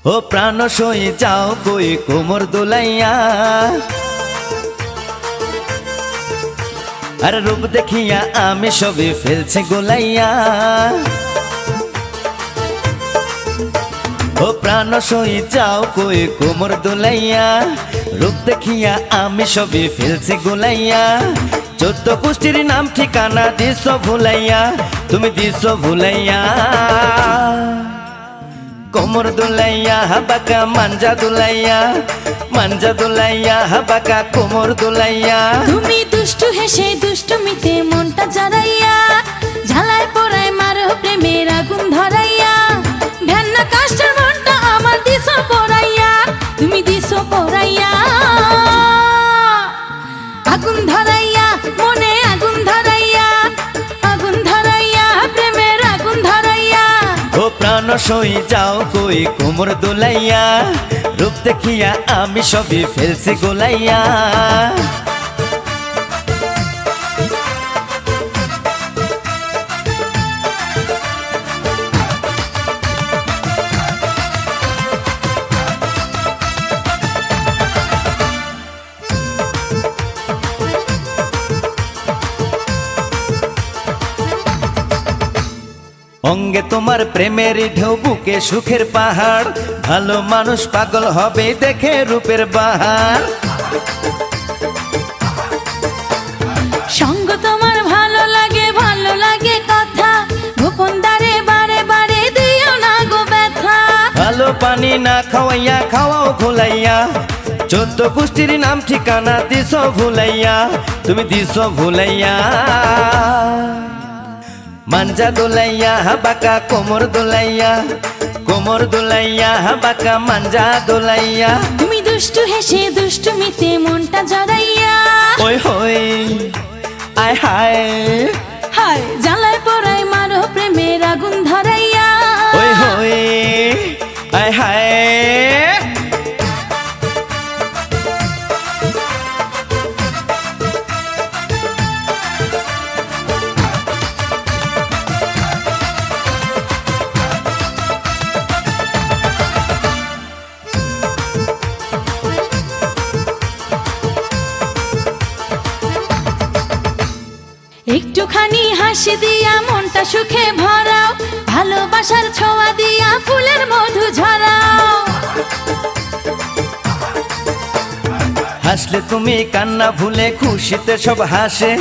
ও প্রাণ সই যাও কই কোমর দোলাইয়া, আর রূপ দেখিয়া আমি সবে ফেলছি গোলাইয়া। ও প্রাণ সই যাও কই কোমর দোলাইয়া, রূপ দেখিয়া আমি সবে ফেলছি গোলাইয়া। 14 গোষ্ঠীর নাম ঠিকানা দিছ ভুলাইয়া, তুমি দিছ ভুলাইয়া। কোমর দোলাইয়া বাঁকা মাঞ্জা দোলাইয়া, মাঞ্জা দোলাইয়া বাঁকা কোমর দোলাইয়া। তুমি দুষ্টু হেসে দুষ্টুমিতে মনটা জড়াইয়া, ঝালায় পোড়ায় মারো প্রেমের আগুন ধরাইয়া। ভ্যান্না কাষ্টের মনটা আমার দিছো পোড়াইয়া, তুমি দিছো পোড়াইয়া। আগুন ধরাইয়া মনে আগুন ধরাইয়া, আগুন ধরাইয়া প্রেমের আগুন ধরাইয়া। ও প্রাণ সই যাও কই কোমর দোলাইয়া, রূপ দেখিয়া আমি সবই ফেলছি গোলাইয়া। অঙ্গে তোমার প্রেমের ঢেউ, বুকে সুখের পাহাড়। ভালো মানুষ পাগল হবে দেখে রূপের বাহার। সঙ্গ তোমার ভালো লাগে কথা, গোপন দ্বারে বারে বারে দিও না গো ব্যথা। ভালো পানি না খাওয়াইয়া খাওয়াও ভুলাইয়া, 14 গোষ্ঠীর নাম ঠিকানা দিছ ভুলাইয়া, তুমি দিছ ভুলাইয়া। মাঞ্জা দোলাইয়া বাঁকা কোমর দোলাইয়া, কোমর দোলাইয়া বাঁকা মাঞ্জা দোলাইয়া। তুমি দুষ্টু হেসে দুষ্টুমিতে মনটা জড়াইয়া, ওই হই আয় হায়, হায় জ্বালায় পোড়ায় মারো প্রেমের আগুন ধরাইয়া। ওই হই আয় হায়। একটুখানি হাসি দিয়া মনটা সুখে ভরাও, ভালোবাসার ছোঁয়া দিয়া ফুলের মধু ঝরাও। হাসলে তুমি কান্না ভুলে খুশিতে সব হাসে,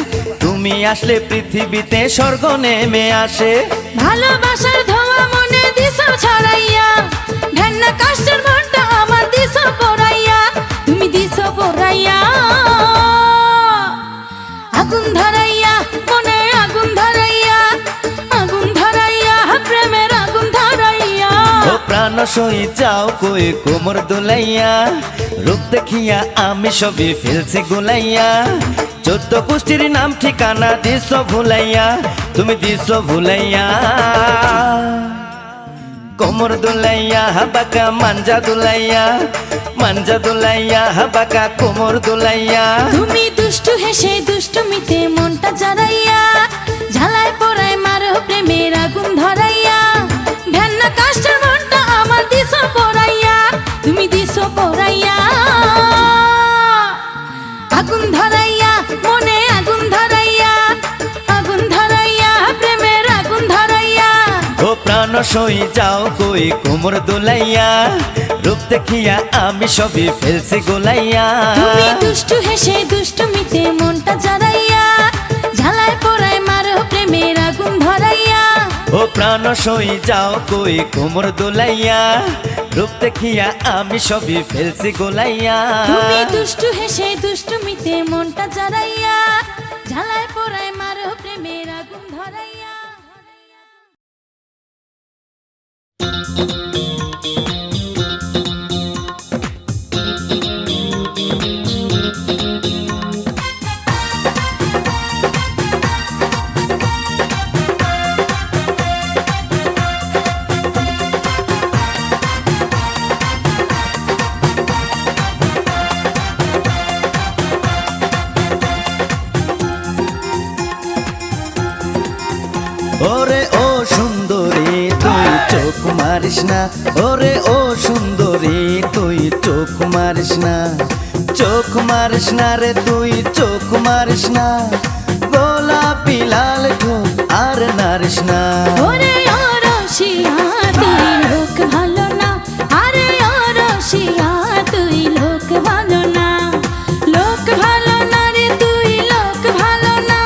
তুমি আসলে পৃথিবীতে স্বর্গ নেমে আসে। ভালোবাসার ধোঁয়া মনে দিছো ছড়াইয়া, ঘেন্না কাষ্টের মনটা আমার দিছো পোড়াইয়া, তুমি দিছো পোড়াইয়া। আগুন ধরাইয়া মনে আগুন ধরাইয়া, আগুন ধরাইয়া প্রেমের আগুন ধরাইয়া। ও প্রাণ সই যাও কই কোমর দোলাইয়া, রূপ দেখিয়া আমি সবই ফেলছি গোলাইয়া। 14 গোষ্ঠীর নাম ঠিকানা দিছ ভুলাইয়া, তুমি দিছ ভুলাইয়া। কোমর দোলাইয়া বাঁকা মাঞ্জা দোলাইয়া, মাঞ্জা দোলাইয়া বাঁকা কোমর দোলাইয়া। তুমি দুষ্টু হেসে দুষ্টুমিতে মনটা জড়াইয়া, ঝালায় পোড়ায় মারো প্রেমের আগুন ধরাইয়া। ভ্যান্না কাষ্টের মনটা আমার দিছো পোড়াইয়া, তুমি দিছো পোড়াইয়া। আগুন ধরাইয়া মনে আগুন ধরাইয়া, আগুন ধরাইয়া প্রেমের আগুন ধরাইয়া। ও প্রাণ সই যাও কই কোমর দোলাইয়া, রূপ দেখিয়া আমি সবই ফেলছি গোলাইয়া। তুমি দুষ্টু হেসে দুষ্টুমিতে মনটা জড়াইয়া, ঝালায় পোড়ায় মারো প্রেমের আগুন ধরাইয়া। ও প্রাণ সই যাও কই কোমর দোলাইয়া, রূপ দেখিয়া আমি সবই ফেলছি গোলাইয়া। তুমি দুষ্টু হেসে দুষ্টুমিতে মনটা জড়াইয়া, ঝালায় পোড়ায় মারো প্রেমের আগুন ধরাইয়া। ওরে ও সুন্দরী তুই চোখ মারিস না, ওরে ও সুন্দরী তুই চোখ মারিস না, চোখ মারিস না রে তুই চোখ মারিস না, গোলাপি লাল ঠোঁট আর নারিস না। ওরে ও রসিয়া তুই লোক ভালো না, আরে ও রসিয়া তুই লোক ভালো না, লোক ভালো না রে তুই লোক ভালো না,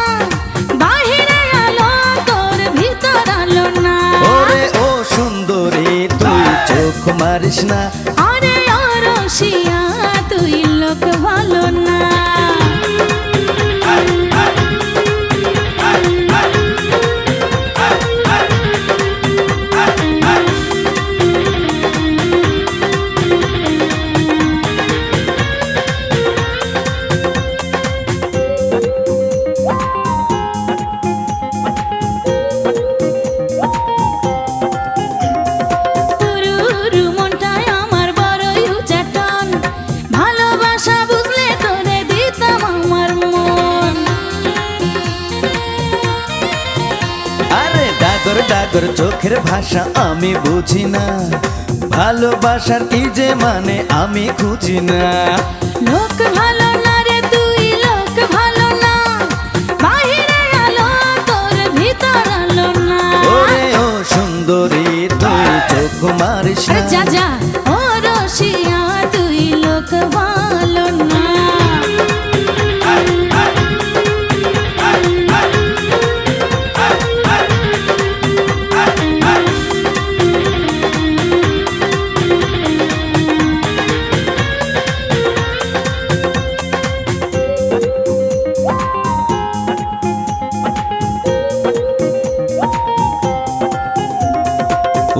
বাহিরে আলো তোর ভিতর আলো না। ওরে ও সুন্দরী তুই চোখ মারিস না, আরে ও রসিয়া তুই লোক ভালো না। তুরুরু মনটায় আমার বড়ই উচাটন, ভালোবাসা বুঝলে তোরে দিতাম আমার মন। আরে ডাগর ডাগর চোখের ভাষা আমি বুঝি না, ভালোবাসার কি যে মানে আমি খুঁজি না। লোক ভালো না রে তুই লোক ভালো না, বাহিরে আলো তোর ভিতর আলো না। ওরে ও সুন্দরী তুই চোখ মারিস আরে না, যা যা ও রসিয়া তুই লোক ভালো না।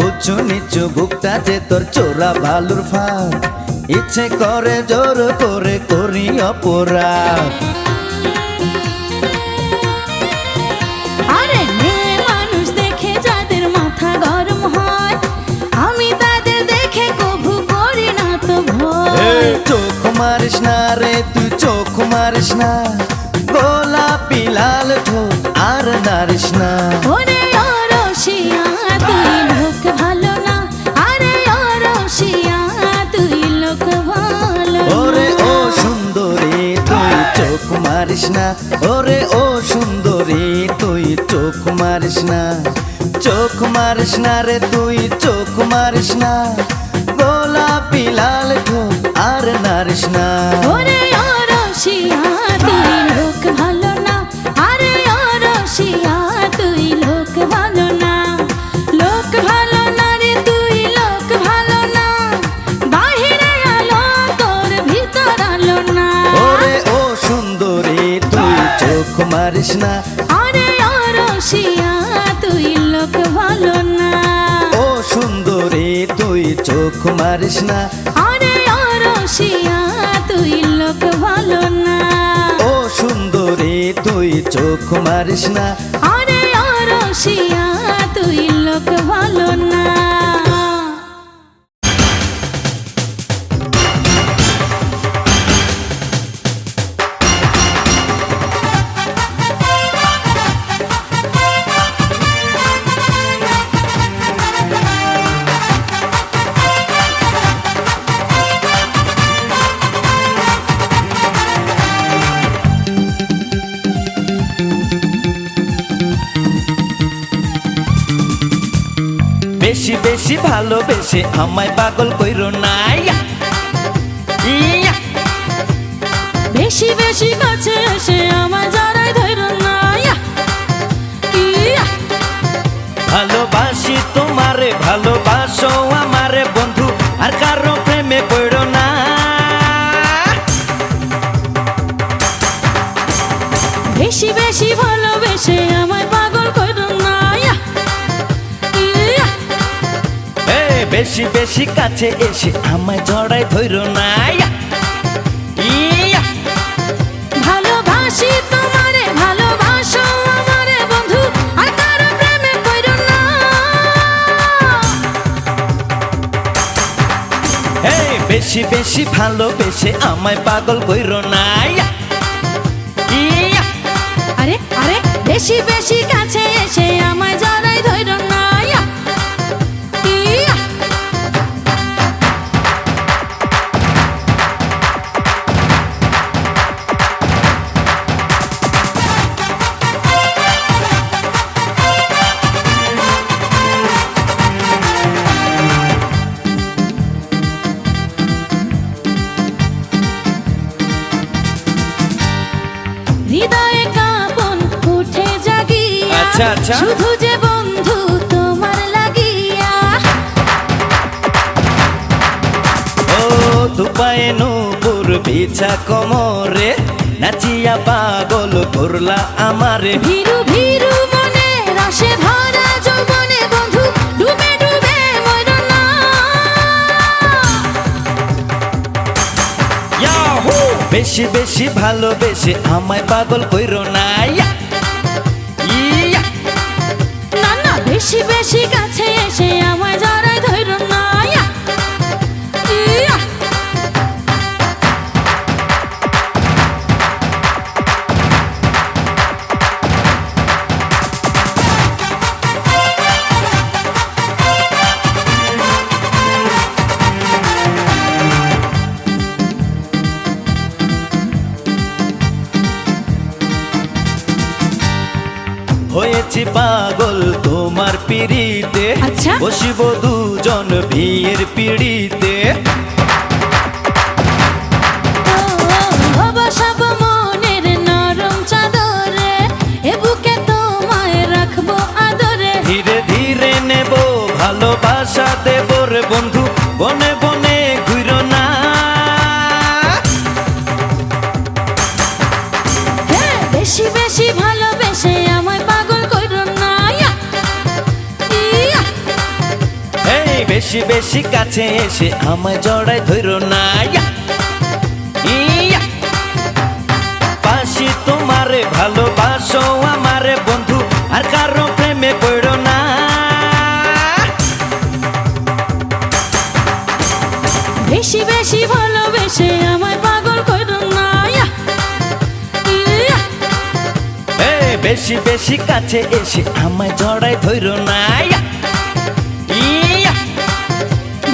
উঁচু নিচু বুকটা যে তোর চোরা ভালুর ফাঁক, ইচ্ছে করে জোর করে করি অপরাধ। আরে মেয়ে মানুষ দেখে যাদের মাথা গরম হয়, আমি তাদের দেখে কভু করি না তো ভয়। চোখ মারিস না রে তুই চোখ মারিস না, গোলাপি লাল ঠোঁট আর নারিস না। ওরে ও রসিয়া তুই লোক ভালো না, আরে ও রসিয়া তুই লোক ভালো ওরে না। ও সুন্দরী তুই চোখ মারিস না, ওরে ও সুন্দরী তুই চোখ মারিস না, চোখ মারিস না রে তুই চোখ মারিস না, গোলাপি লাল ঠোঁট আর নারিস না। ওরে ও রসিয়া তুই লোক ভালো না, আরে ও রসিয়া তুই লোক ভালো না, লোক ভালো না রে তুই লোক ভালো না, বাহিরে আলো তোর ভিতর আলো না। ওরে ও সুন্দরী তুই চোখ মারিস না, আরে ও রসিয়া তুই লোক ভালো না। ও সুন্দরী তুই চোখ মারিস না, আরে ও রসিয়া তুই লোক ভালো না। ও সুন্দরী তুই চোখ মারিস না। আরে ও রসিয়া তুই লোক ভালো না। বেশি বেশি ভালোবেসে আমায় পাগল কইরো না, ইয়া, ইয়া। বেশি বেশি কাছে এসে আমার জড়াই ধইর না, ইয়া, ইয়া। ভালোবাসি তোমারে ভালোবাসো আমারে বন্ধু, আর কারো প্রেমে পড়ো না। বেশি বেশি ভালোবেসে আমায় পাগল কইর না, ইয়া, ইয়া। বেশি বেশি কাছে এসে আমায় জড়াই ধইরো না, ইয়া, ইয়া। ভালোবাসি তোমারে ভালোবাসো আমারে বন্ধু, আর কারো প্রেমে পড় না। বেশি বেশি ভালোবেসে আমায় পাগল কইরো না, ইয়া, ইয়া। আরে আরে বেশি বেশি কাছে এসে আমায় জড়াই ধইর না, ইয়া, আচ্ছা আচ্ছা শুধু যে বন্ধু তোমার লাগিয়া। ও দুপায়ে নূপুর বিছা কোমরে নাচিয়া পাগল করলা আমারে ভীরু ভীরু মনে রসে ভরা যৌবনে বন্ধু ডুবে ডুবে মরো না। ইয়াহু বেশি বেশি ভালোবেসে আমায় পাগল কইরো না ইয়া ইয়া না না বেশি বেশি কাছে এসে আমায় জড়ায় ধরো না। ইয়া, ইয়া। হয়েছি পাগল তোমার পিড়িতে আচ্ছা। বসিব দুজন বিয়ের পিড়িতে ও বসাবো মনের নরম চাদরে এ বুকে তোমায় রাখবো আদরে। ধীরে ধীরে নেব ভালোবাসা দেব রে বন্ধু বনে বনে ঘুরো না হ্যাঁ, বেশি বেশি ভালোবেসে আমায় পাগল কইরো না। ইয়া, ইয়া। এই বেশি বেশি কাছে এসে আমায় জড়ায় ধরো না ইয়া, ইয়া। বাসি তোমারে ভালোবাসো আমারে বন্ধু আর কারো প্রেমে পড়ো না বেশি বেশি ভালোবেসে আমায় পাগল কইরো না। ইয়া, ইয়া। এই বেশি বেশি কাছে এসে আমায় জড়ায় ধরো না ইয়া, ইয়া।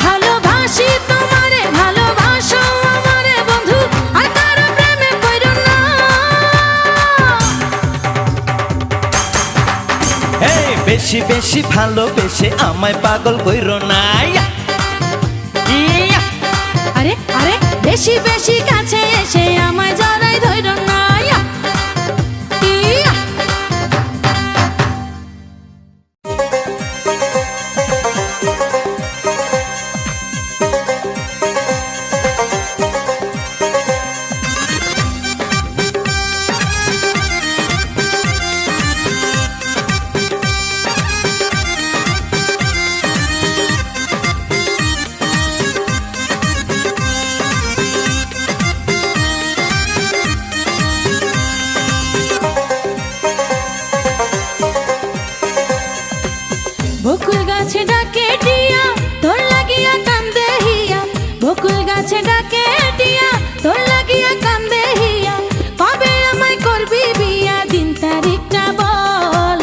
ভালোবাসি তোমারে ভালোবাসো আমারে বন্ধু আর কারো প্রেমে পড়ো না। এই বেশি বেশি ভালোবেসে আমায় পাগল কইরো না ইয়া, ইয়া। আরে আরে বেশি বেশি কাছে এসে আমায় জড়ায় ধরো না। ইয়া, ইয়া। বকুল গাছে ডাকে টিয়া তোর লাগিয়া কান্দে হিয়া। বকুল গাছে ডাকে টিয়া তোর লাগিয়া কান্দে হিয়া। কবে আমায় করবি বিয়া দিন তারিখটা বল।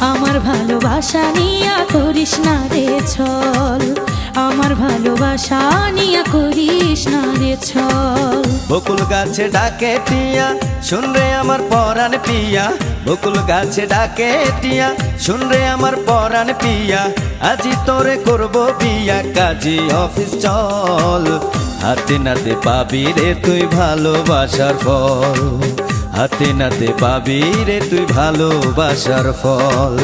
আমার ভালোবাসা নিয়া করিস না রে ছল। আমার ভালোবাসা নিয়া করিস না রে ছল। বকুল গাছে ডাকে টিয়া শুন রে আমার পরাণ পিয়া বকুল গাছে ডাকে টিয়া শুন রে আমার পরাণ পিয়া আজি তোরে করব বিয়া কাজী অফিস চল হাতে নাতে পাবি রে তুই ভালোবাসার ফল হাতে নাতে পাবি রে তুই ভালোবাসার ফল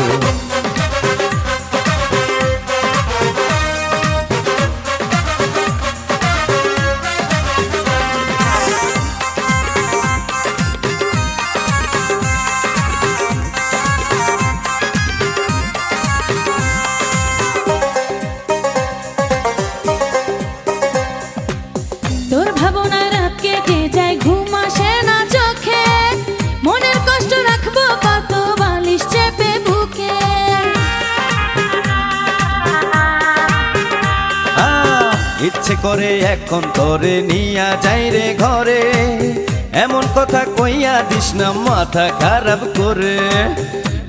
তোর ভাবনা রাত কেটে যায় ঘুম আসে না চোখে। মনের কষ্ট রাখবো কত বালিশ চেপে বুকে। ইচ্ছে করে এখন তোরে নিয়া যাই রে ঘরে এমন কথা কইয়া দিস না মাথা খারাপ করে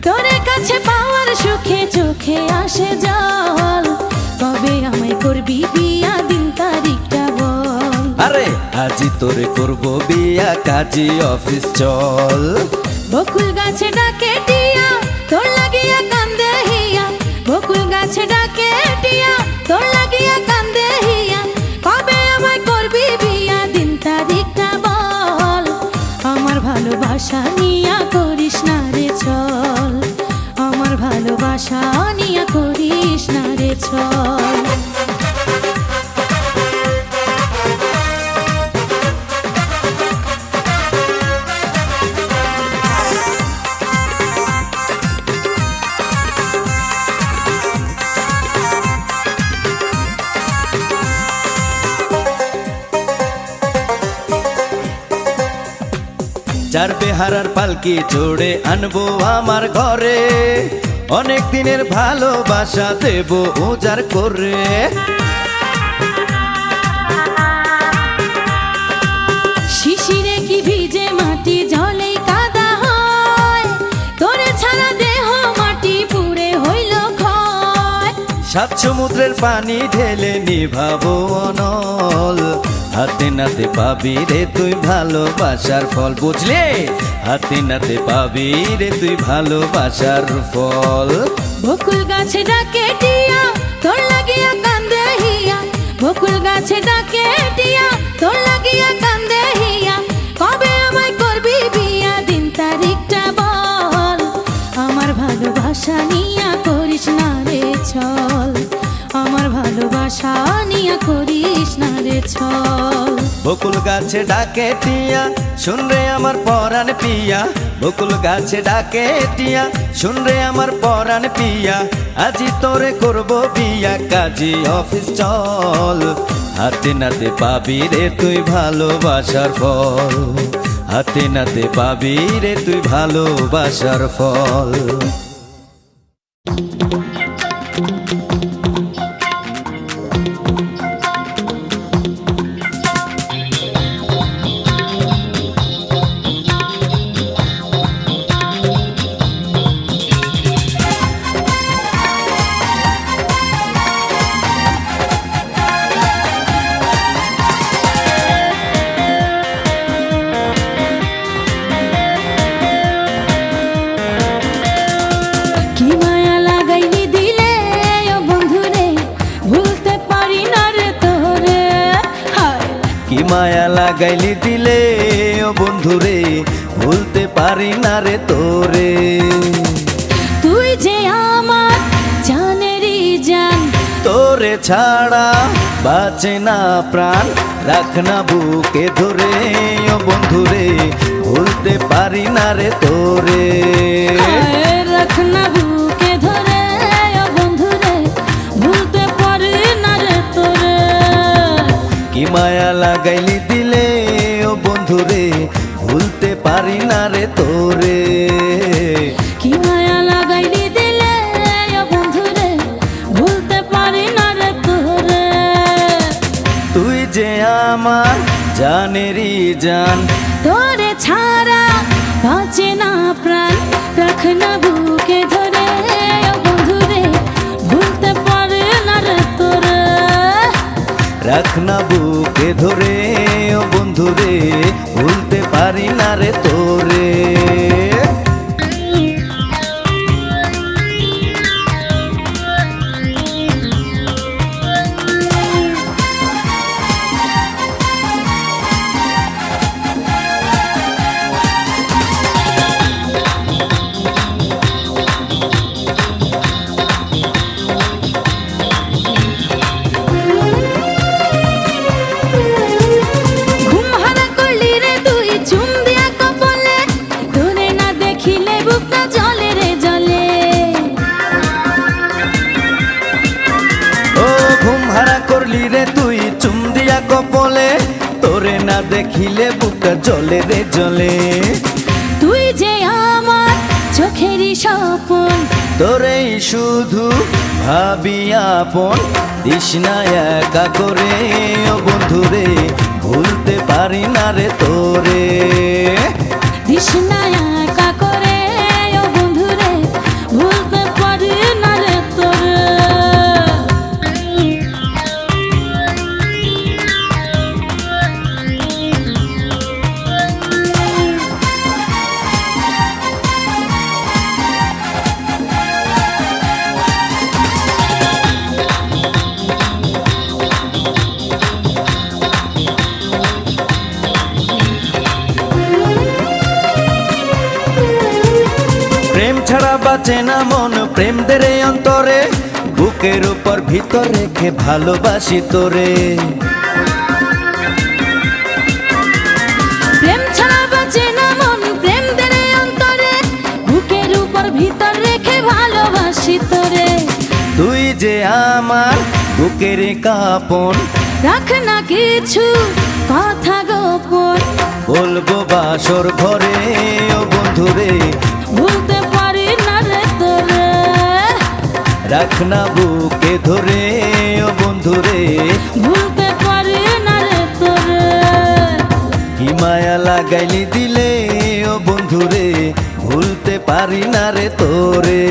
তোরে কাছে পাওয়ার সুখে চোখে আসে জল। কবে আমায় করবি বিয়া দিন তারিখটা বল। আরে আজি তোরে করব বিয়া কাজী অফিস চল বকুল গাছে ডাকে টিয়া তোর লাগিয়া কান্দে হিয়া। বকুল গাছে ডাকে টিয়া তোর লাগিয়া কান্দে হিয়া। কবে আমায় করবি বিয়া দিন তারিখটা বল। আমার ভালোবাসা নিয়া করিস না রে ছল। ভালোবাসা নিয়া করিস না রে ছল। যার বেহারার পালকি চড়ে আনবো আমার ঘরে, অনেক দিনের ভালোবাসা দেব উজাড় করে। শিশিরে কি ভিজে মাটি জলেই কাদা হয়, তোরে ছাড়া দেহ মাটি পুড়ে হইল ক্ষয়। সাত সমুদ্রের পানি ঢেলে নিভাবো অনল, হাতে নাতে পাবি রে তুই ভালোবাসার ফল। বুঝলে, হাতে নাতে পাবি রে তুই ভালোবাসার ফল। বকুল গাছে ডাকে টিয়া তোর লাগিয়া কান্দে হিয়া, বকুল গাছে ডাকে টিয়া তোর লাগিয়া কান্দে হিয়া। কবে আমায় করবি বিয়া, দিন তারিখটা বল। আমার ভালোবাসা নিয়া করিস না রে ছল, আমার ভালোবাসা নিয়া করিস না রে ছল। বকুল গাছে ডাকে টিয়া শুন রে আমার পরাণ পিয়া, বকুল গাছে ডাকে টিয়া শুন রে আমার পরাণ পিয়া। আজি তোরে করবো বিয়া, কাজী অফিস চল। হাতে নাতে পাবি রে তুই ভালোবাসার ফল, হাতে নাতে পাবি রে তুই ভালোবাসার ফল। মায়া লাগাইলি দিলে ও বন্ধুরে, ভুলতে পারি না রে তোরে। তুই যে আমার জানেরই জান, তোরে ছাড়া বাঁচে না প্রাণ। রাখ না বুকে ধরে ও বন্ধুরে, ভুলতে পারি না রে তোরে। রাখ না বুকে ধরে ও বন্ধুরে, ভুলতে পারি না রে তোরে। কি মায়া লাগাইলি দিলে ও বন্ধুরে, ভুলতে পারি না রে তোরে। কি মায়া লাগাইলি দিলে ও বন্ধুরে, ভুলতে পারি না রে তোরে। তুই যে আমার জানেরই জান, তোরে ছাড়া বাঁচে না প্রাণ। রাখ না বুকে ধরে ও বন্ধুরে, ভুলতে পারি না রে তোরে। রাখ না বুকে ধরে ও বন্ধুরে, ভুলতে পারি না রে তোরে। কপলে তোরে না দেখিলে বুকটা জলে রে জলে। তুই যে আমার চোখেরই স্বপন, তোরেই শুধু ভাবি আপন। দিস না একা করে ও বন্ধুরে, ভুলতে পারি না রে তোরে। দিস না একা করে ও বন্ধুরে, ভুলতে পারি না রে তোরে। বাঁচে না মন প্রেম দেরে অন্তরে বুকের উপর ভিতর রেখে ভালোবাসি তোরে প্রেম ছাড়া বাঁচে না মন প্রেম দেরে অন্তরে বুকের উপর ভিতর রেখে ভালোবাসি তোরে তুই যে আমার বুকের কাপন রাখ না কিছু কথা গোপন বলবো বাসর ঘরে ও বন্ধুরে ভুলতে পারি না রে তোরে রাখ না বুকে ধরে ও বন্ধুরে ভুলতে পারি না রে তোরে কি মায়া লাগাইলি দিলে ও বন্ধুরে ভুলতে পারি না রে তোরে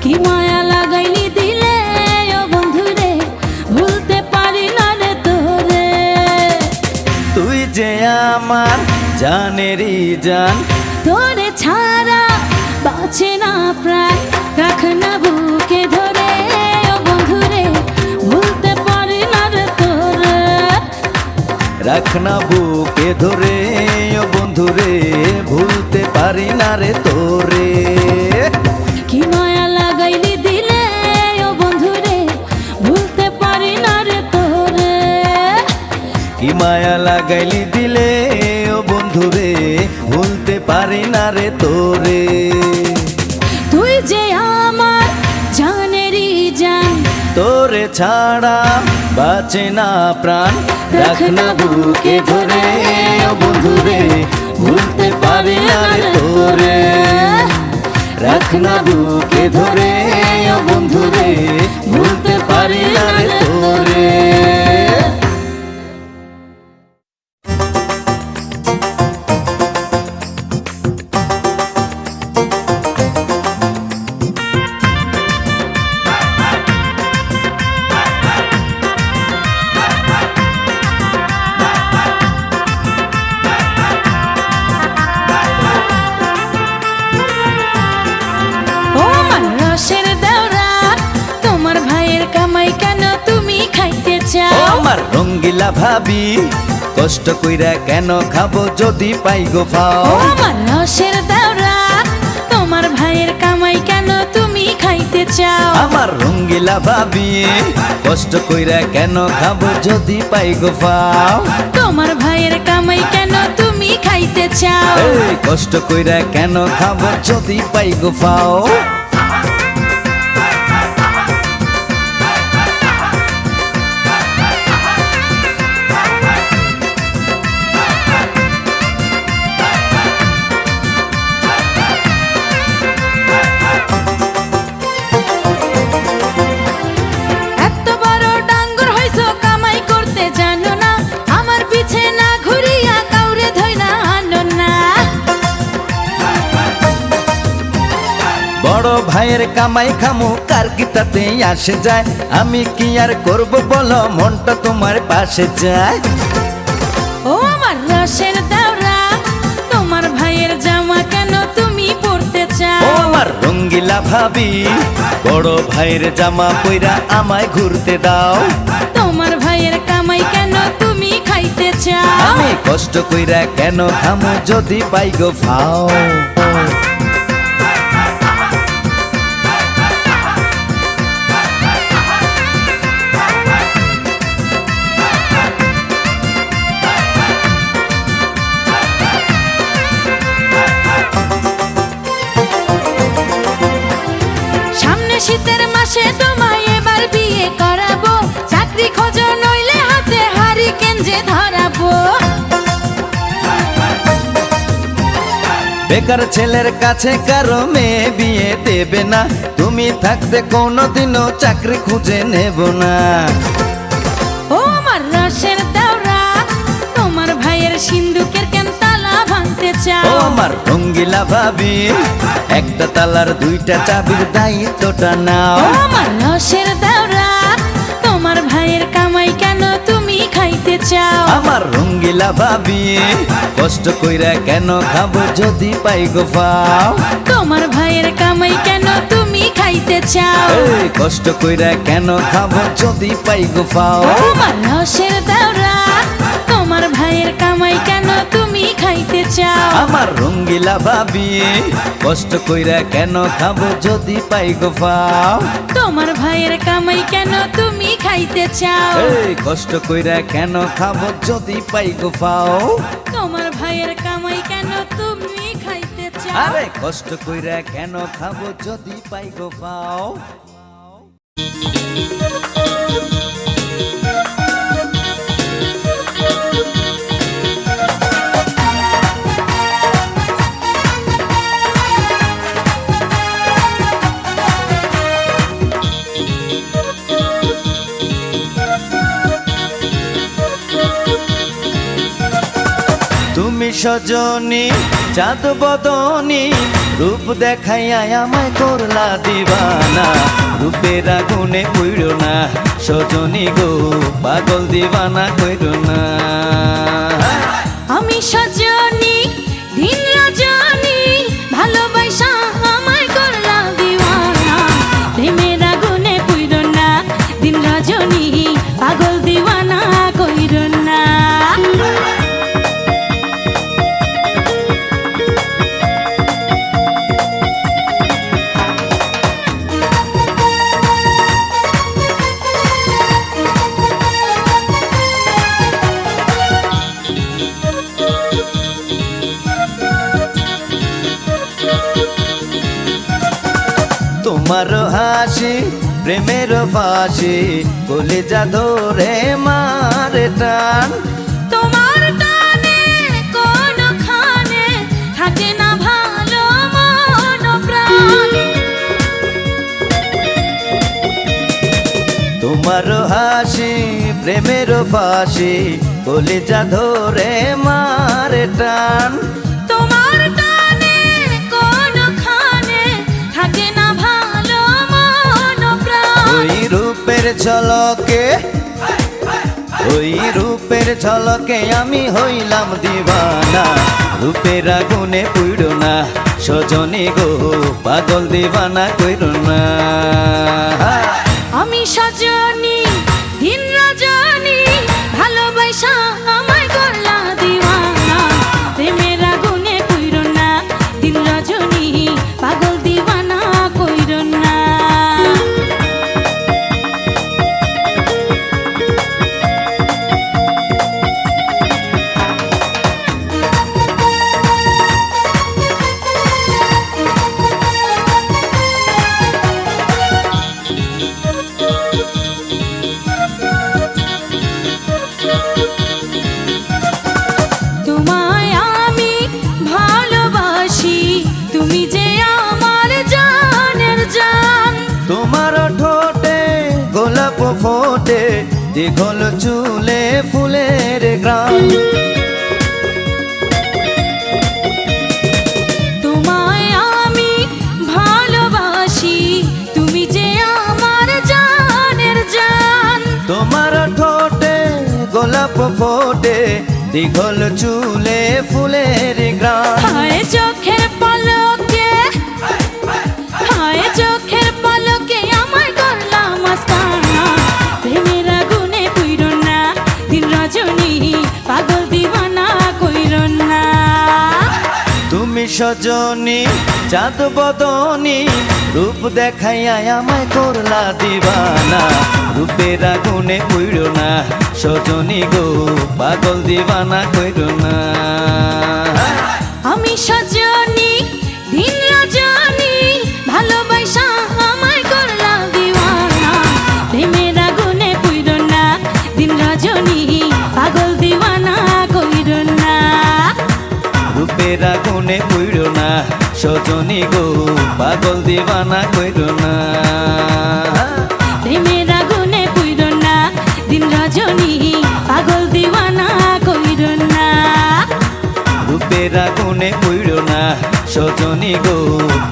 কি মায়া লাগাইলি দিলে ও বন্ধুরে ভুলতে পারি না রে তোরে তুই যে আমার জানেরই জান তোরে ছাড়া বাঁচে না প্রাণ রাখ না বুকে ধরে ও বন্ধুরে ভুলতে পারি না রে তোরে রাখ না বুকে ধরে ও বন্ধুরে ভুলতে পারি না রে তোরে কি মায়া লাগাইলি দিলে ও বন্ধুরে ভুলতে পারি না রে তোরে কি মায়া লাগাইলি দিলে ও বন্ধুরে ভুলতে পারি না রে তোরে তুই যে আমার জানেরই জান তোরে ছাড়া বাঁচে না প্রাণ রাখ না বুকে ধরে ও বন্ধুরে ভুলতে পারি না রে তোরে রাখ না বুকে ধরে ও বন্ধুরে ভুলতে পারি না রে তোরে ও আমার রসের দেওরা তোমার ভাইয়ের কামাই কেন তুমি খাইতে ও চাও আমার রঙ্গিলা ভাবি কষ্ট কইরা কেন খাবো যদি পাই গো ও পাও আমার রসের দেওরা তোমার ভাইয়ের কামাই কেন তুমি খাইতে চাও আমার রঙ্গিলা ভাবি কষ্ট কইরা কেন খাবো যদি পাই গো পাও তোমার ভাইয়ের কামাই কেন তুমি খাইতে চাও এই কষ্ট কইরা কেন খাবো যদি পাই গো পাও এত বড় ডাঙ্গর হইছো কামাই করতে জানো না আমার পিছে না ঘুরিয়া কাউরে ধইরা আনো না বড় ভাইয়ের কামাই খামু কার কি তাতে আসে যায় আমি কি আর করব বলো মনটা তোমার পাশে যায় ও আমার রসের দেওরা তোমার ভাইয়ের জামা কেন তুমি পরতে ও চাও আমার রঙ্গিলা ভাবি বড় ভাইয়ের জামা পইরা আমায় ঘুরতে দাও তোমার ভাইয়ের কামাই কেন তুমি খাইতে চাও আমি কষ্ট কইরা কেন খামু যদি পাই গো পাও সামনে শীতের মাসে তোমায় এবার বিয়ে করাবো চাকরি খোঁজো নইলে হাতে হারিকেন যে ধরাবো বেকার ছেলের কাছে কারো মেয়ে বিয়ে দেবে না তুমি থাকতে কোনোদিনও চাকরি খুঁজে নেব না ও আমার রসের দেওরা তোমার ভাইয়ের সিন্ধুকের কেন তালা ভাঙতে ও চাও আমার রঙ্গিলা ভাবি একটা তালার দুইটা চাবির দায়িত্বটা ও নাও আমার রসের দেওরা তোমার ভাইয়ের কামাই কেন তুমি খাইতে চাও আমার রঙ্গিলা ভাবি কষ্ট কইরা কেন খাবো যদি পাই গো পাও তোমার ভাইয়ের কামাই কেন তুমি খাইতে চাও এই কষ্ট কইরা কেন খাবো যদি পাই গো পাও ও আমার রসের দেওরা তোমার ভাইয়ের কামাই কেন তুমি খাইতে চাও। আমার রঙ্গিলা ভাবি কষ্ট কইরা কেন খাবো যদি পাই গো পাও। তোমার ভাইয়ের কামাই কেন তুমি খাইতে চাও। এই কষ্ট কইরা কেন খাবো যদি পাই গো পাও। তোমার ভাইয়ের কামাই কেন তুমি খাইতে চাও। আরে কষ্ট কইরা কেন খাবো যদি পাই গো পাও। তুমি সজনী চাঁদ বদনী রূপ দেখাইয়া আমায় করলা দিবানা। রূপের আগুনে পুইড়ো না সজনী গো পাগল দিবানা কইরো না। আমি সজনী দিন রজনী ভালোবাসা আমায় করলা দিওয়ানা। প্রেমের আগুনে পুইরো না দিন রজনী পাগল দিওয়ানা কইরো না। তোমার হাসি প্রেমের ফাঁসি কলিজা ধরে মারে টান। তোমার টানে কোনখানে থাকে না ভালো মন প্রাণ। তোমার হাসি প্রেমের ফাঁসি কলিজা ধরে মারে টান। তোমার টানে কোনখানে থাকে না ভালো মন প্রাণ। ওই রূপের ঝলকে ওই রূপের ঝলকে আমি হইলাম দিবানা। রূপের আগুনে পুইড়ো না সজনী গো পাগল দিবানা কইরো না। আমি সজনী দিন রজনী ভালোবাসা আমায় করলা দিওয়ানা। প্রেমের আগুনে পুইরো না দিন রজনী পাগল দিওয়ানা কইরো না। তোমায় আমি ভালোবাসি তুমি যে আমার জানের জান। তোমার ঠোঁটে গোলাপ ফোটে দীঘল চুলে ফুলের গ্রাম। তোমায় আমি ভালোবাসি তুমি যে আমার জানের জান। তোমার ঠোঁটে গোলাপ ফোটে দীঘল চুলে ফুলের গ্রাম। হায় চোখের পলকে হায় চোখের পলকে আমায় করলা মস্তানা। প্রেমের আগুনে পুইরো না দিন রজনী পাগল দিওয়ানা কইরো না। তুমি সজনী চাঁদ বদনী রূপ দেখাইয়া আমায় করলা দিবানা। রূপের আগুনে পুইড়ো না সজনী গো পাগল দিবানা কইরো না। আমি সজনী দিন রজনী ভালোবাসা আমায় করলা দিওয়ানা। প্রেমের আগুনে পুইরো না দিন রজনী পাগল দিওয়ানা কইরো না। রূপের আগুনে পুইড়ো না সজনী গো পাগল দিবানা কইরো না। প্রেমের আগুনে পুইরো না দিন রজনী পাগল দিওয়ানা কইরো না। রূপের আগুনে পুইড়ো না সজনী গো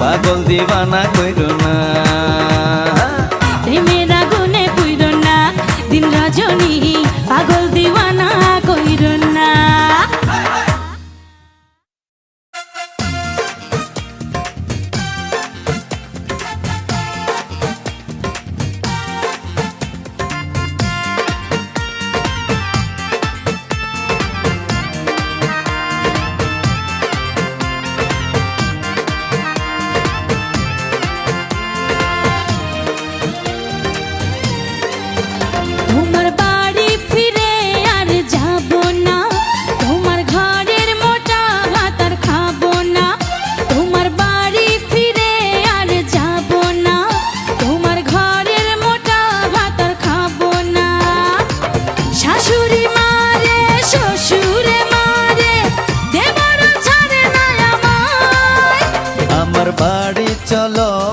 পাগল দিবানা কইরো না। প্রেমের আগুনে পুইরো না দিন রজনী পাগল দিওয়ানা কইরো না।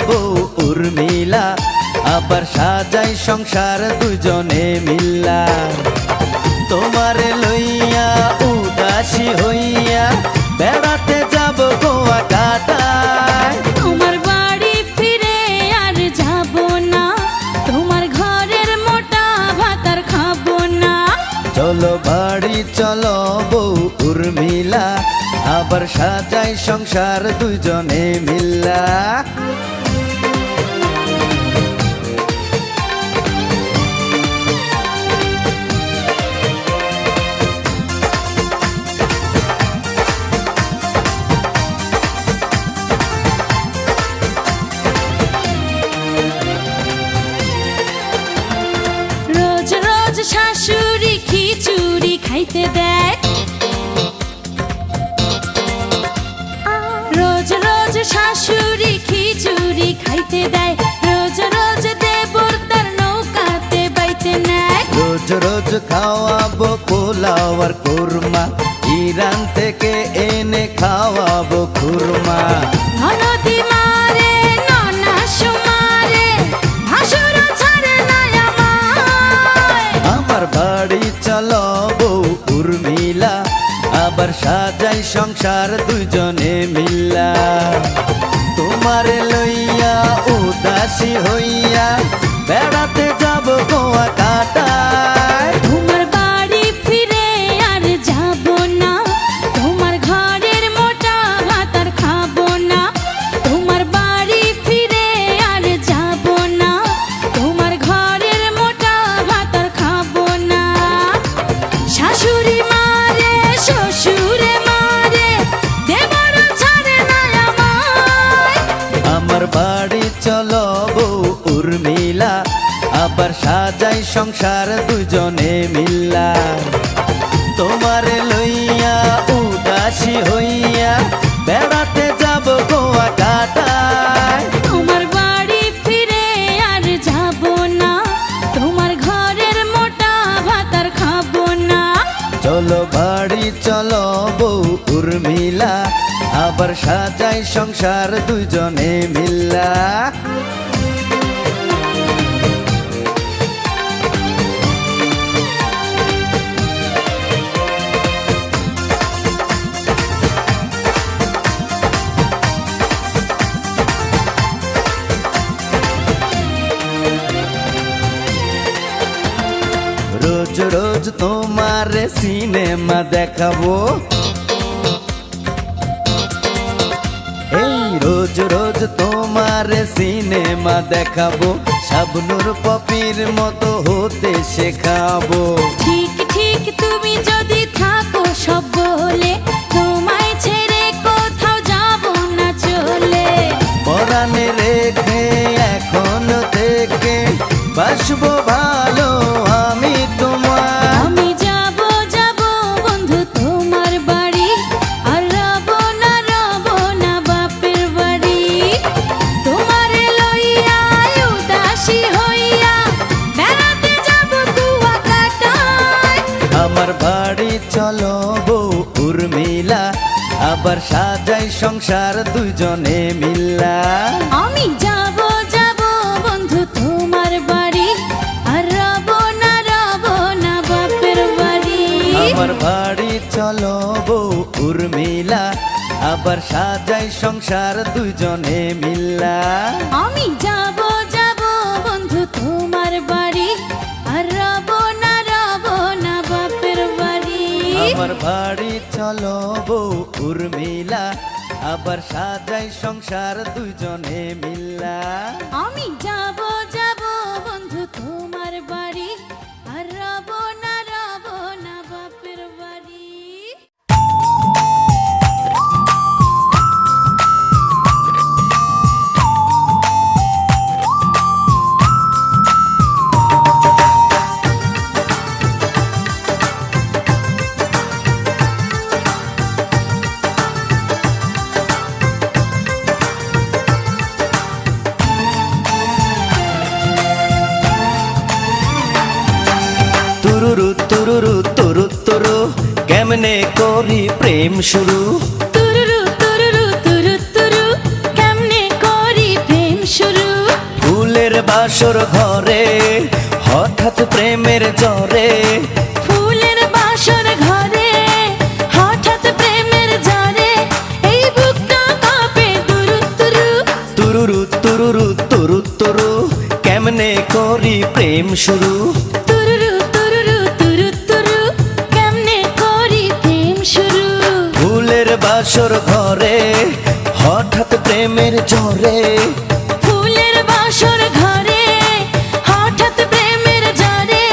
বউ উর্মিলা, আবার সাজাই সংসার দুজনে মিল্লা। তোমারে লইয়া উদাসী হইয়া বেড়াতে যাব গোয়া কাটায়। তোমার বাড়ি ফিরে আর যাব না, তোমার ঘরের মোটা ভাত আর খাবো না। চলো বাড়ি চলো বউ উর্মিলা, আবার সাজাই সংসার দুজনে মিল্লা। রোজ রোজ শাশুড়ি খিচুড়ি খাইতে দেয়, রোজ রোজ শাশুড়ি খিচুড়ি খাইতে দেয়, রোজ রোজ দেবর তার নৌকাতে বাইতে নেয়। রোজ রোজ খাওয়াবো পোলাও আর কুরমা, ইরান থেকে এনে খাওয়াবো খুরমা। ননদি মারে ননাসু মারে, ভাসুর ছাড়ে না আমায়। আমার বাড়ি চলো বউ উর্মিলা, আবার সাজাই সংসার দুজনে মিল্লা। তোমার লইয়া উদাসী হইয়া বেড়াতে যাব গোয়া কাটায়। তোমার বাড়ি ফিরে আর যাব না, তোমার ঘরের মোটা ভাত আর খাবো না। তোমার বাড়ি ফিরে আর যাব না, তোমার ঘরের মোটা ভাত আর খাবো না। শাশুড়ি মারে শ্বশুরে মারে, দেবর ছাড়ে না আমায়। আমার বাড়ি চলো বউ উর্মিলা, আবার সাজাই সংসার দুজনে মিল্লা। তোমার লইয়া উদাসী হইয়া বেড়াতে যাব গোয়া কাটায়। তোমার বাড়ি ফিরে আর যাব না, তোমার ঘরের মোটা ভাত আর খাবো না। চলো বাড়ি চলো বউ উর্মিলা, আবার সাজাই সংসার দুজনে মিল্লা। রোজ রোজ তোমার সিনেমা দেখাবো, এই রোজ রোজ তোমার সিনেমা দেখাবো, শাবনূর পপির মতো হতে শেখাবো। ঠিক ঠিক তুমি যদি থাকো সব বলে, তোমায় ছেড়ে কোথাও যাব না চলে। পরাণে রেখে এখন থেকে বাসবো ভালো আমি তোমার। আমি যাব যাব বন্ধু তোমার বাড়ি, আর রব না বাপের বাড়ি। তোমার লইয়া উদাসী হইয়া বেড়াতে যাব কুয়া কাটায়। আমার বাড়ি চলো বউ উর্মিলা, আবার সাজাই সংসার দুজনে মিল্লা। আমি যাব যাব বন্ধু তোমার বাড়ি, আর রব না বাপের বাড়ি। আমার বাড়ি চলো বউ উর্মিলা, আবার সাজাই সংসার দুজনে মিল্লা। আমি যাব যাব বন্ধু তোমার বাড়ি, আর রব না বাপের বাড়ি। আমার বাড়ি চলো বউ উর্মিলা, আবার সাজাই সংসার দুজনে মিল্লা। আমি যাব যাব বন্ধু তোমার বাড়ি, আর রব না বাপের বাড়ি। তুরুরু তুরুরু তুরু তুরু, কেমনে করি প্রেম শুরু। তুরুরু তুরুরু তুরু তুরু, কেমনে করি প্রেম বাসর ঘরে হঠাৎ প্রেমের জ্বরে, ফুলের বাসর ঘরে হঠাৎ প্রেমের জ্বরে, এই বুকটা কাঁপে তুরু তুরু তুরুরু তুরুরু তুরু তুরু, কেমনে করি প্রেম শুরু। তুরু তুরু তুরু তুরু, কেমনে করি প্রেম শুরু। ফুলের বাসর ঘরে হঠাৎ প্রেমের জ্বরে, ফুলের বাসর ঘরে হঠাৎ প্রেমের জ্বরে,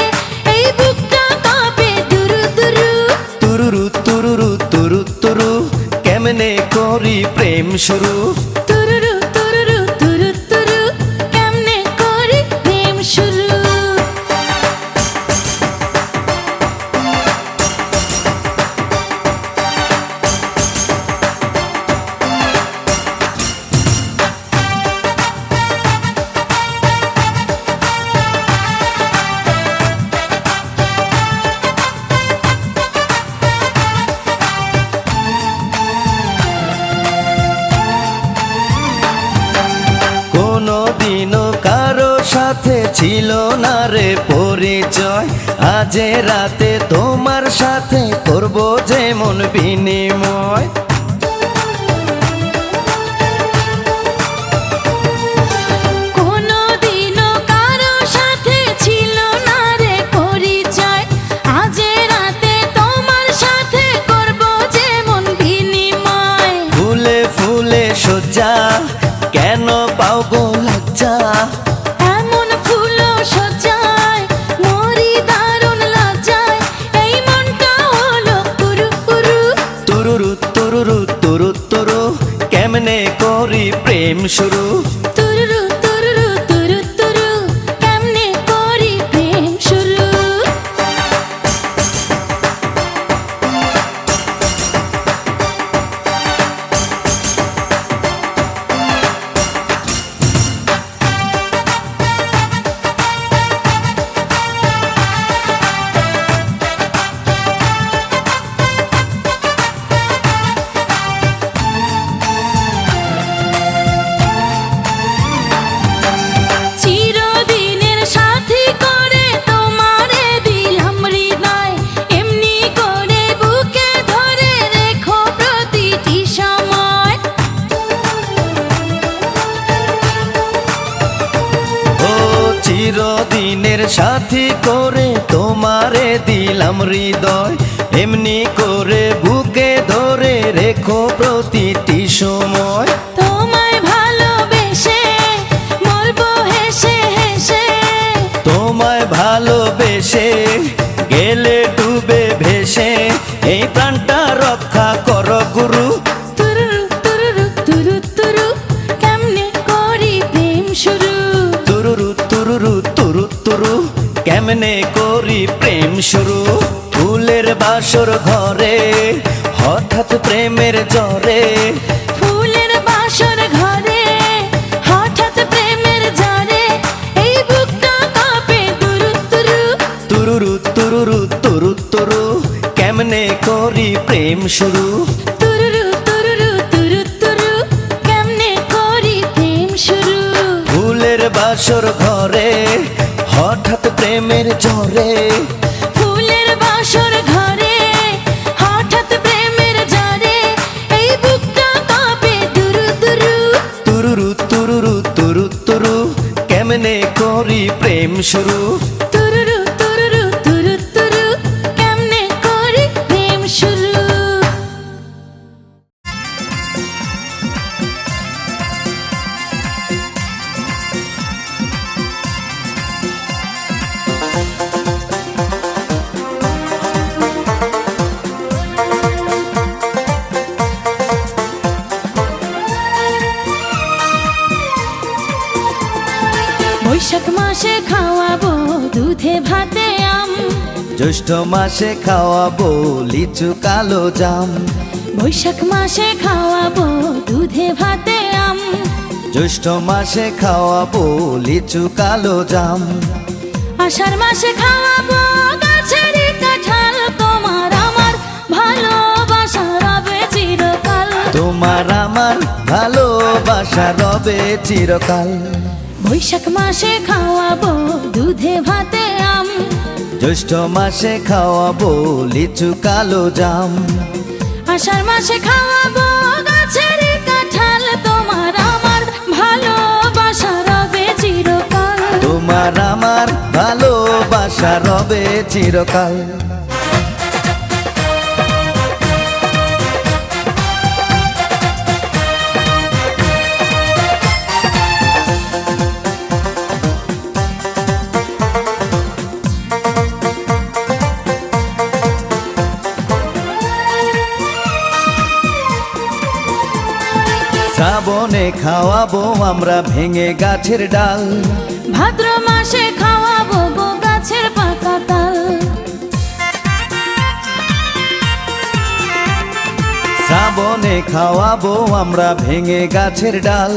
এই বুকটা কাঁপে তুরু তুরু তুরুরু তুরুরু তুরু তুরু, কেমনে করি প্রেম শুরু। তুরু তুরু তুরু তুরু, কেমনে করি প্রেম শুরু। কোনদিনও কারো সাথে ছিল না রে পরিচয়, আজ রাতে তোমার সাথে করব যেমন বিনিময়। কোনদিনও কারো সাথে ছিল না রে পরিচয়, আজ রাতে তোমার সাথে করব যেমন বিনিময়। ফুলে ফুলে সজ্জা কেন পাও গো লজ্জা, এমন ফুল সজ্জায় মরি দারুণ লজ্জায়, এই মনটা হলো পুরু পুরু তুরুরু তুরুরু তুরু তুরু, কেমনে করি প্রেম শুরু। তুরু তুরু তুরু তুরু, কেমনে করি প্রেম শুরু। চিরদিনের সাথী করে তোমারে দিলাম হৃদয়, এমনি করে বুকে ধরে রেখো প্রতিটি সময়। ও চিরদিনের সাথী করে তোমারে দিলাম হৃদয়, এমনি করে বুকে ধরে রেখো প্রতিটি সময়। তোমায় ভালোবেসে মরবো হেসে হেসে, তোমায় ভালোবেসে গেলে ডুবে ভেসে, এই প্রাণটা রক্ষা করো গুরু। তুরু তুরু তুরু তুরু, কেমনে করি প্রেম শুরু। তুরুরু তুরুরু তুরু তুরু, কেমনে করি প্রেম শুরু। ফুলের বাসর ঘরে হঠাৎ প্রেমের জ্বরে, ফুলের বাসর ঘরে হঠাৎ প্রেমের জ্বরে, এই বুকটা কাঁপে তুরু তুরু তুরুরু তুরুরু তুরু তুরু, কেমনে করি প্রেম শুরু। তুরু তুরু তুরু তুরু, কেমনে করি প্রেম শুরু। ফুলের বাসর ঘরে হঠাৎ প্রেমের জ্বরে, ফুলের বাসর ঘরে হঠাৎ প্রেমের জ্বরে, এই বুকটা কাঁপে তুরু তুরু তুরুরু তুরুরু তুরু তুরু, কেমনে করি প্রেম শুরু। তুরু তুরু তুরু তুরু, কেমনে করি প্রেম শুরু। বৈশাখ মাসে খাওয়াবো দুধে ভাতে আম, জ্যৈষ্ঠ মাসে খাওয়াবো লিচু কালো জাম, বৈশাখ মাসে খাওয়াবো দুধে ভাতে আম, জ্যৈষ্ঠ মাসে খাওয়াবো লিচু কালো জাম, আষাঢ় মাসে খাওয়াবো গাছের কাঁঠাল, তোমার আমার ভালোবাসা রবে চিরকাল। তোমার আমার ভালোবাসা রবে চিরকাল। বৈশাখ মাসে খাওয়াবো দুধে ভাতে আম, জ্যৈষ্ঠ মাসে খাওয়াবো লিচু কালো জাম, আষাঢ় মাসে খাওয়াবো গাছের কাঁঠাল, তোমার আমার ভালোবাসা রবে চিরকাল। তোমার আমার ভালোবাসা রবে চিরকাল। শ্রাবণে খাওয়াবো আমরা ভেঙে গাছের ডাল, ভাদ্র মাসে খাওয়াবো গো গাছের পাকা তাল, শ্রাবণে খাওয়াবো আমরা ভেঙে গাছের ডাল,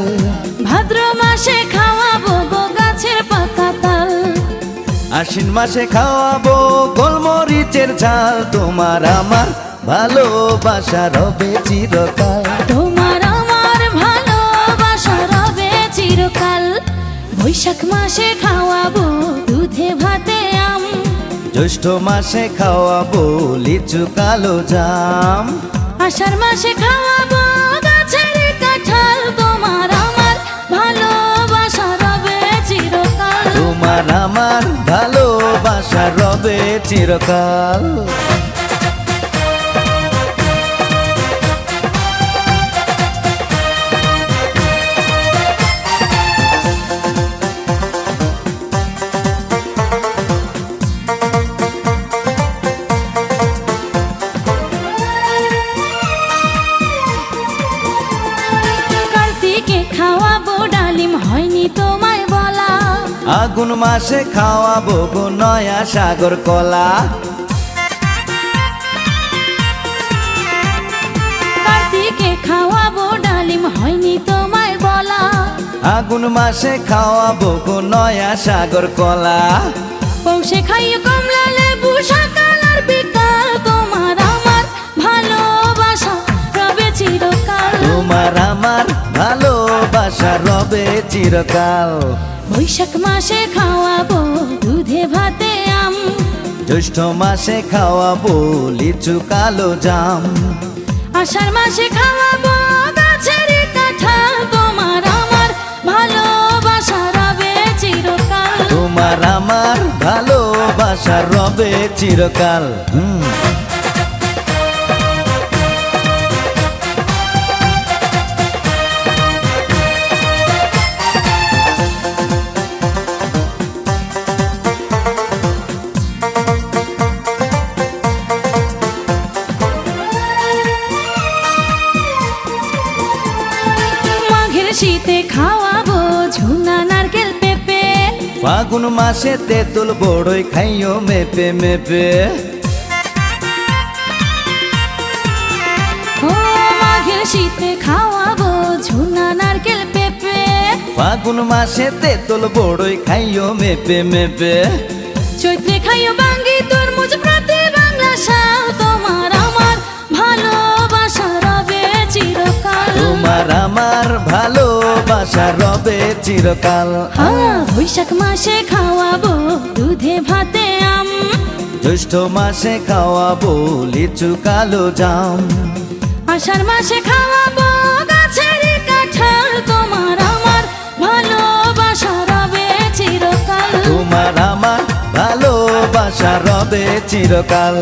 ভাদ্র মাসে খাওয়াবো গো গাছের পাকা তাল, আশ্বিন মাসে খাওয়াবো গোলমরিচের ঝাল, তোমার আমার ভালোবাসা রবে চিরকাল। তোমার আমার ভালোবাসা রবে চিরকাল। বৈশাখ মাসে খাওয়াবো দুধে ভাতে আম, জ্যৈষ্ঠ মাসে খাওয়াবো লিচু কালো জাম, আষাঢ় মাসে খাওয়াবো গাছের কাঁঠাল, তোমার আমার ভালোবাসা রবে চিরকাল। তোমার আমার ভালোবাসা রবে চিরকাল। কার্তিকে খাওয়াবো ডালিম, হয়নি তোমায় বলা, আগুন মাসে খাওয়াবো গো নয়া সাগর কলা, কার্তিকে খাওয়াবো ডালিম, হয়নি তোমায় বলা, আগুন মাসে খাওয়াবো গো নয়া সাগর কলা, পৌষে খাইয়ে কমলা লেবু সকাল আর বিকাল, তোমার আমার ভালোবাসা রবে চিরকাল। তোমার আমার ভালোবাসা রবে চিরকাল। বৈশাখ মাসে খাওয়াবো দুধে ভাতে আম, জ্যৈষ্ঠ মাসে খাওয়াবো লিচু কালো জাম, আষাঢ় মাসে খাওয়াবো গাছের কাঁঠাল, তোমার আমার ভালোবাসা রবে চিরকাল। তোমার আমার ভালোবাসা রবে চিরকাল। মাঘের শীতে খাওয়াবো ঝুনা নারকেল পেঁপে, ফাগুন মাসে তেঁতুল বড়ই খাইও মেপে মেপে, ও মাঘের শীতে খাওয়াবো ঝুনা নারকেল পেঁপে, ফাগুন মাসে তেঁতুল বড়ই খাইও মেপে মেপে, চৈত্রে খাইও বাঙ্গি তরমুজ প্রতি বাংলা শাল, তোমার আমার ভালোবাসা রবে চিরকাল। তোমার আমার ভালোবাসা রবে চিরকাল। বৈশাখ মাসে খাওয়াবো দুধে ভাতে আম, জ্যৈষ্ঠ মাসে খাওয়াবো লিচু কালো জাম, আষাঢ় মাসে খাওয়াবো গাছের কাঁঠাল, তোমার আমার ভালোবাসা রবে চিরকাল। তোমার আমার ভালোবাসা রবে চিরকাল।